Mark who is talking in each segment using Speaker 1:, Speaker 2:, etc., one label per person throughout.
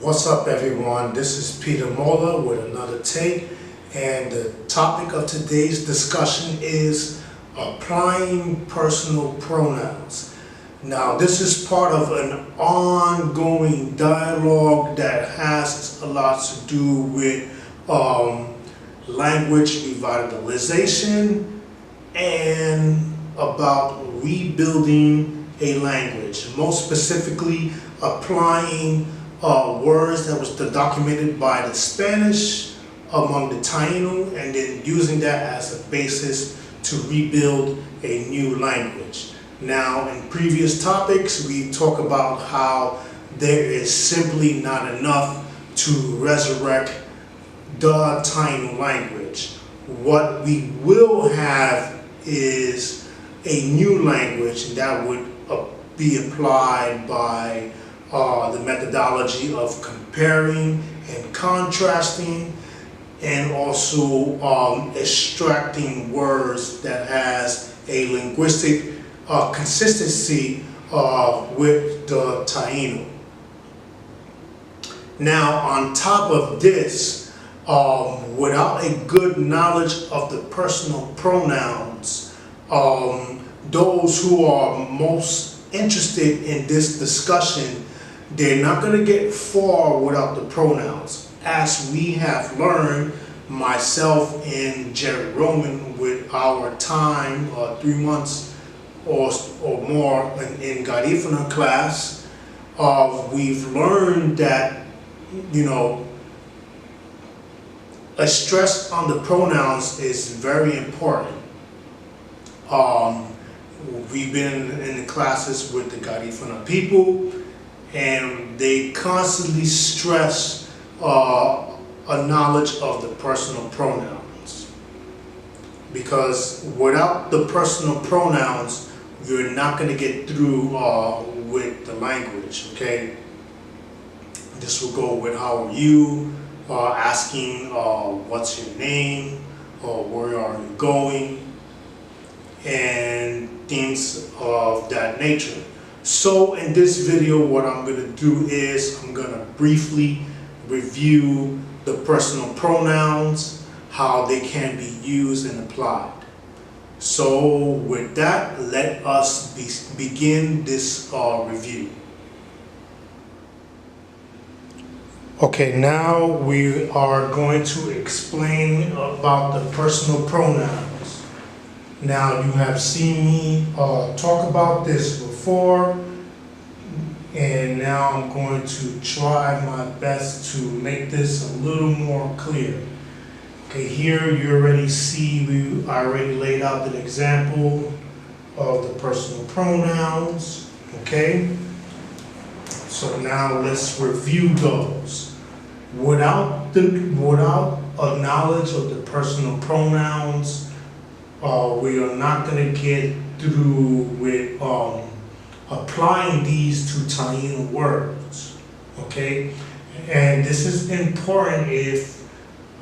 Speaker 1: What's up, everyone? This is Peter Mola with another take, and the topic of today's discussion is applying personal pronouns. Now, this is part of an ongoing dialogue that has a lot to do with language revitalization and about rebuilding a language, most specifically applying words that was documented by the Spanish among the Taino, and then using that as a basis to rebuild a new language. Now, in previous topics, we talk about how there is simply not enough to resurrect the Taino language. What we will have is a new language that would be applied by the methodology of comparing and contrasting, and also extracting words that has a linguistic consistency with the Taino. Now, on top of this, without a good knowledge of the personal pronouns, those who are most interested in this discussion, they're not going to get far without the pronouns. As we have learned, myself and Jerry Roman, with our time, 3 months or more in Garifuna class, we've learned that, a stress on the pronouns is very important. We've been in the classes with the Garifuna people, and they constantly stress a knowledge of the personal pronouns, because without the personal pronouns, you're not going to get through with the language. Okay, this will go with how are you, asking what's your name, or where are you going, and things of that nature. So in this video, what I'm going to do is I'm going to briefly review the personal pronouns, how they can be used and applied. So with that, let us begin this review. Okay, now we are going to explain about the personal pronouns. Now, you have seen me talk about this before, and now I'm going to try my best to make this a little more clear. Okay, here you already see, I already laid out an example of the personal pronouns, okay? So now let's review those. Without a knowledge of the personal pronouns, we are not going to get through with applying these to Taino words, okay? And this is important if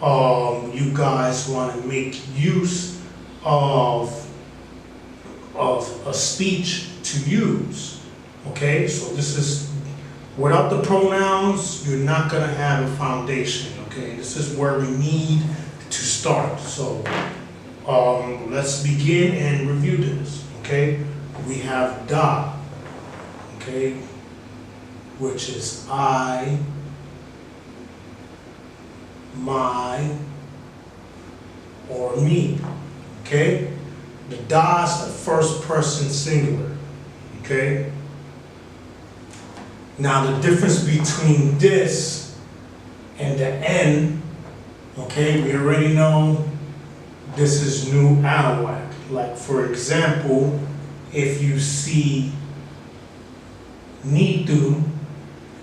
Speaker 1: you guys want to make use of a speech to use, okay? So this is, without the pronouns, you're not going to have a foundation, okay? This is where we need to start. So let's begin and review this, okay? We have da, okay, which is I, my, or me, okay? The da is the first person singular, okay? Now the difference between this and the N, okay, we already know this is new Arawak. Like, for example, if you see Nitu,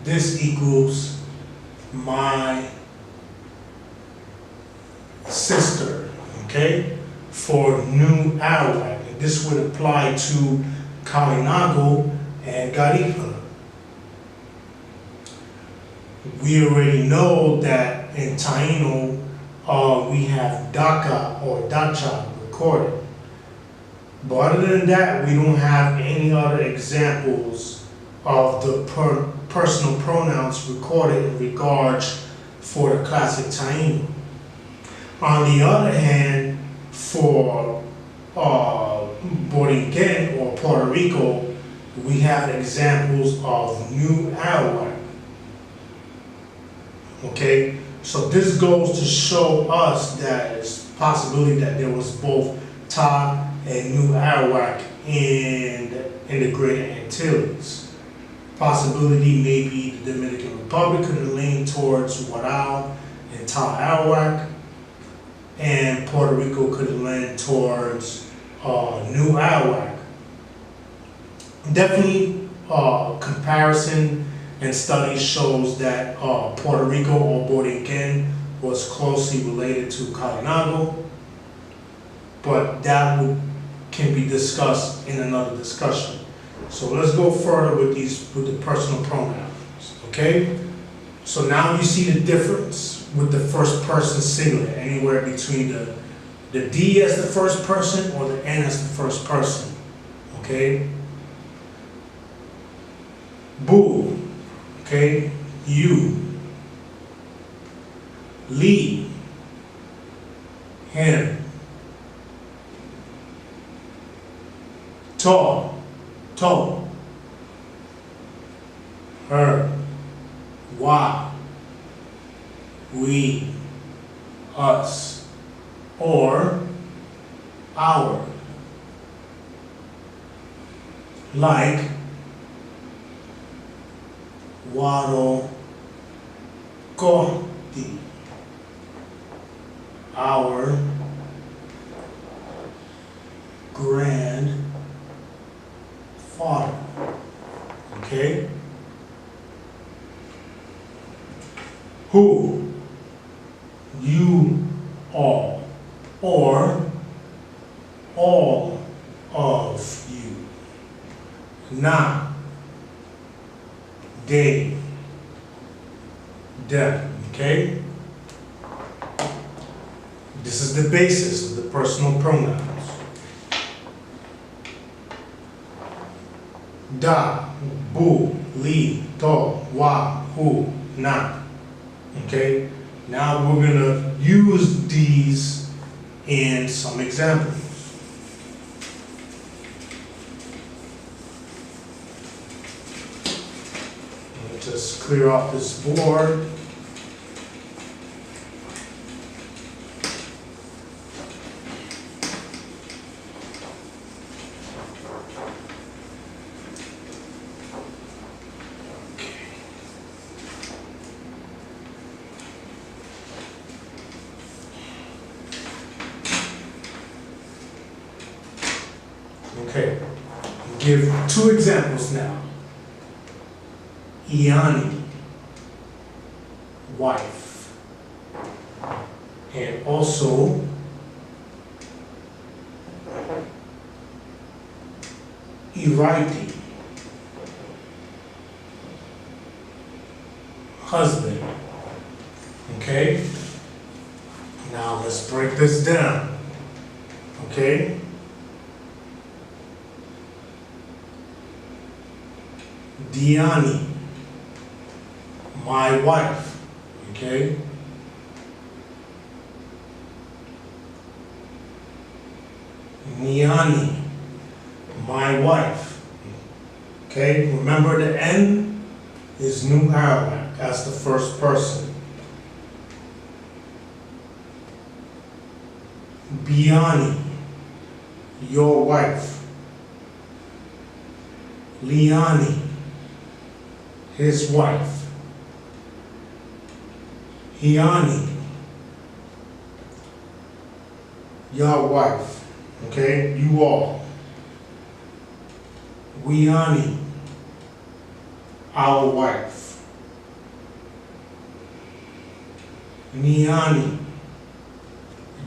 Speaker 1: this equals my sister, okay, for new Arawak. This would apply to Kalinago and Garifuna. We already know that in Taino, we have Daka or Dacha recorded. But other than that, we don't have any other examples of the personal pronouns recorded in regards for the classic Taino. On the other hand, for Borinquen or Puerto Rico, we have examples of new Arawak. Okay, so this goes to show us that it's a possibility that there was both Ta and New Arawak in the Greater Antilles. Possibility maybe the Dominican Republic could have leaned towards Warao and Ta Arawak, and Puerto Rico could have leaned towards New Arawak. Definitely, comparison and study shows that Puerto Rico or Borinquen was closely related to Kalinago, but that can be discussed in another discussion. So let's go further with the personal pronouns. Okay. So now you see the difference with the first person singular, anywhere between the D as the first person or the N as the first person. Okay. Boo. Okay. You. Lee. Him. Tall. Toe. Her. Why. We. Us. Or our. Like. Waro. Kohti. Our. Grandfather. Okay? Who? You all. Or all of you. Not they, them. Okay? This is the basis of the personal pronouns. Da, bu, li, to, wa, hu, na. Okay? Now we're gonna use these in some examples. Let me just clear off this board. Okay, give two examples now. Iani, wife, and also iraiti, husband. Okay, now let's break this down. Okay. Diani, my wife, okay? Niani, my wife, okay? Remember the N is New Arawak, that's the first person. Biani, your wife. Liani, his wife. Iani, your wife. Okay, you all. Wiani, our wife. Niani,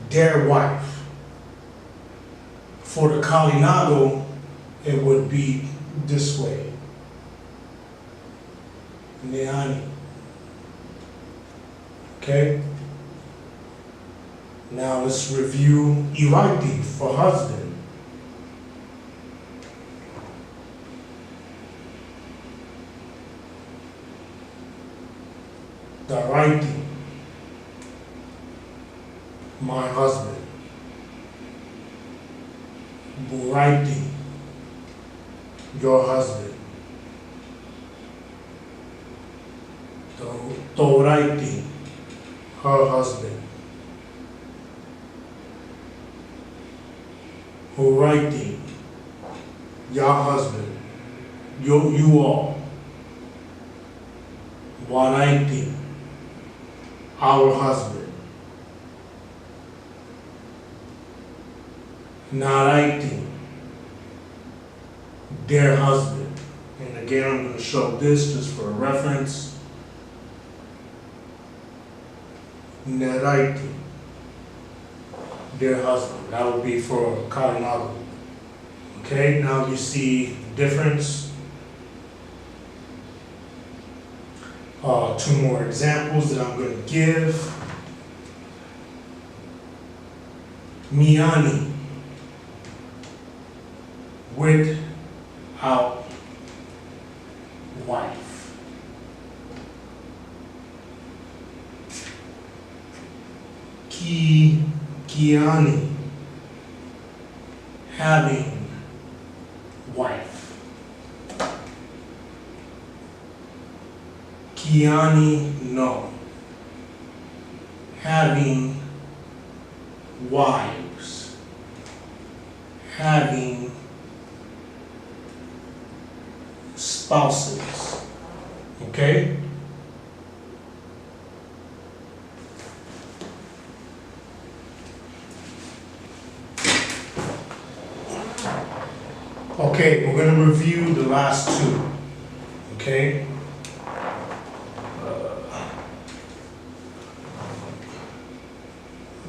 Speaker 1: their wife. For the Kalinago, it would be this way. Niani. Okay? Now let's review iraiti for husband. iraiti, my husband. Iraiti, your husband. Iraiti, her husband. Iraiti, your husband. You all. Iraiti, our husband. Iraiti, their husband. And again, I'm going to show this just for a reference. Iraiti, their husband. That would be for Taino. Okay, now you see the difference. Two more examples that I'm going to give. Iani, without wife. Iani, having wife. Iani, no, having wives, having spouses. Okay? Okay, we're going to review the last two. Okay?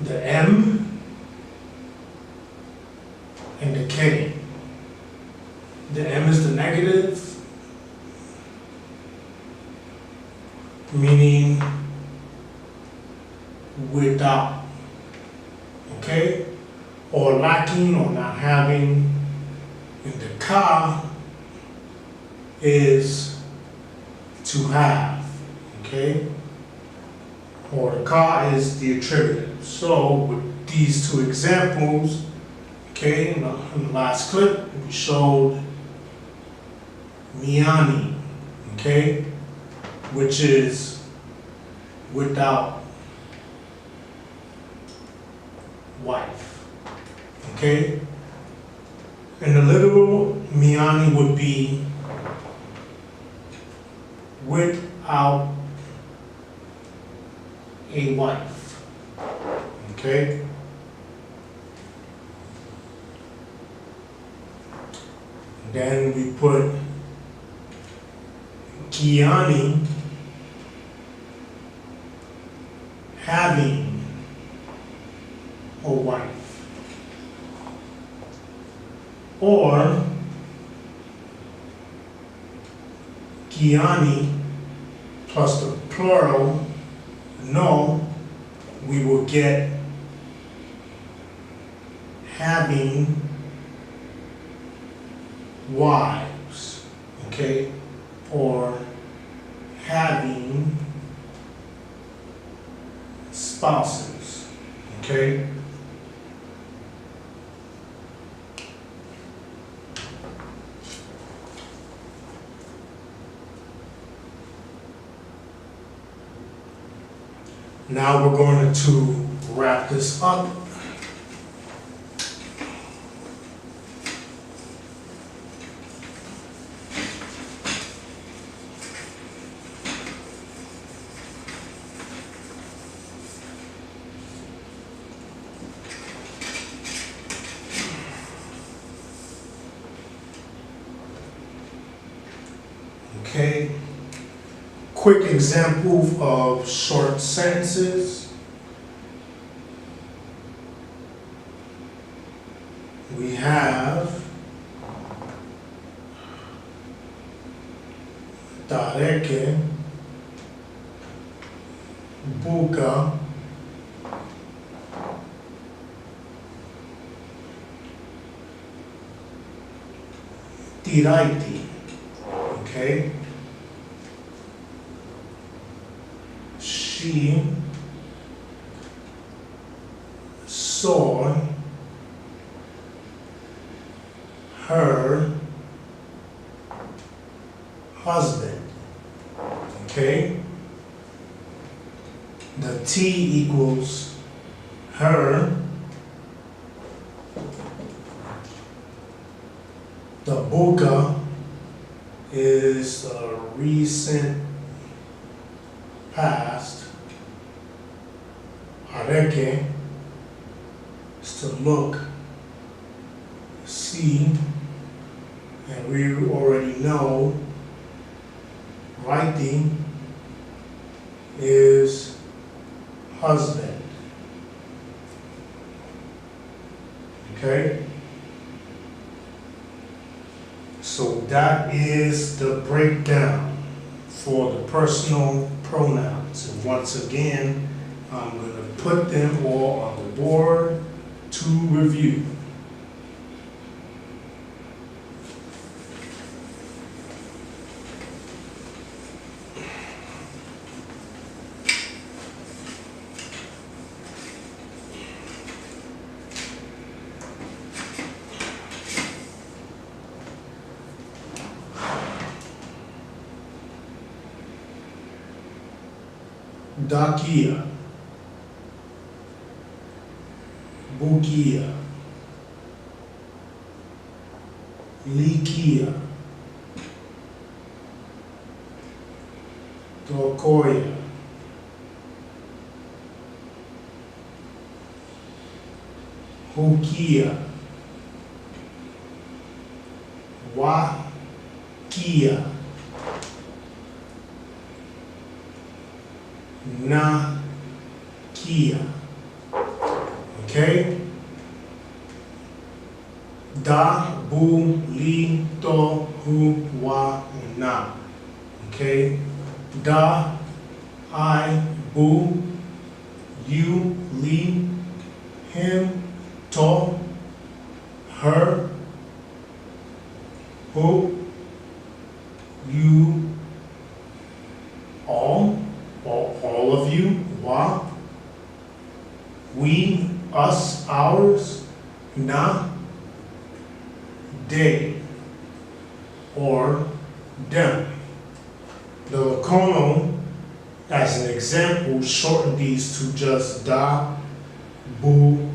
Speaker 1: The M and the K. The M is the negative, meaning without, okay? Or lacking or not having. And the ka is to have, okay? Or the ka is the attributive. So with these two examples, okay, in the last clip, we showed iani, okay, which is without wife, okay? And the literal iani would be without a wife, okay? Then we put iani, having a wife. Or iani plus the plural no, we will get having wives, okay? Or having spouses, okay? Now we're going to wrap this up. Okay. Quick example of short sentences. We have Tareke buka iraiti. Okay. she saw her husband. Okay? The T equals her. The buka is a recent past. Areke is to look, see, and we already know writing is husband. Okay? So that is the breakdown for the personal pronouns. And once again, I'm going to put them all on the board to review. Dakia, Bukia, Likia, Tokoya, Hukia, Wakia, Na Kia. Okay? Da, bu, li, to, hu, wa, na. Okay? Da, I, bu, you, li, him, to, her, who, you, all of you, wa, we, us, ours, na, they, or them. The Lacono, as an example, shorten these to just da, bu,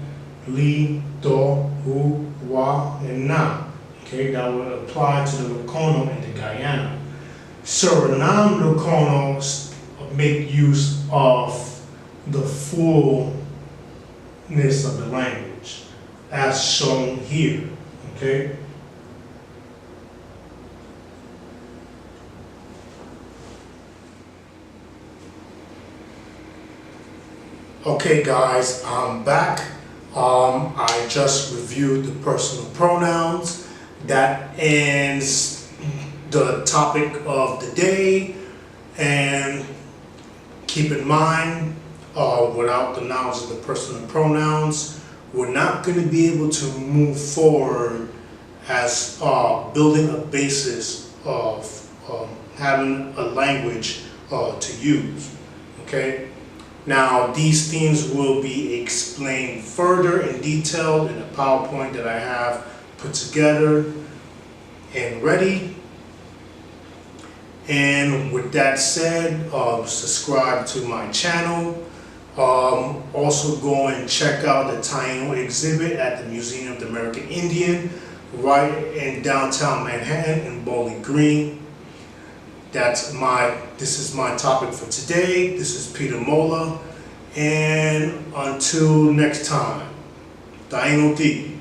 Speaker 1: li, do, hu, wa, and na. Okay, that would apply to the Lacono and the Guyana. Suriname Laconos make use of the fullness of the language, as shown here. Okay? Okay guys, I'm back. I just reviewed the personal pronouns. That ends the topic of the day. And keep in mind, without the knowledge of the personal pronouns, we're not going to be able to move forward as building a basis of having a language to use. Okay? Now, these things will be explained further in detail in a PowerPoint that I have put together and ready. And with that said, subscribe to my channel. Also go and check out the Taino exhibit at the Museum of the American Indian, right in downtown Manhattan in Bowling Green. This is my topic for today. This is Peter Mola. And until next time, Taino T.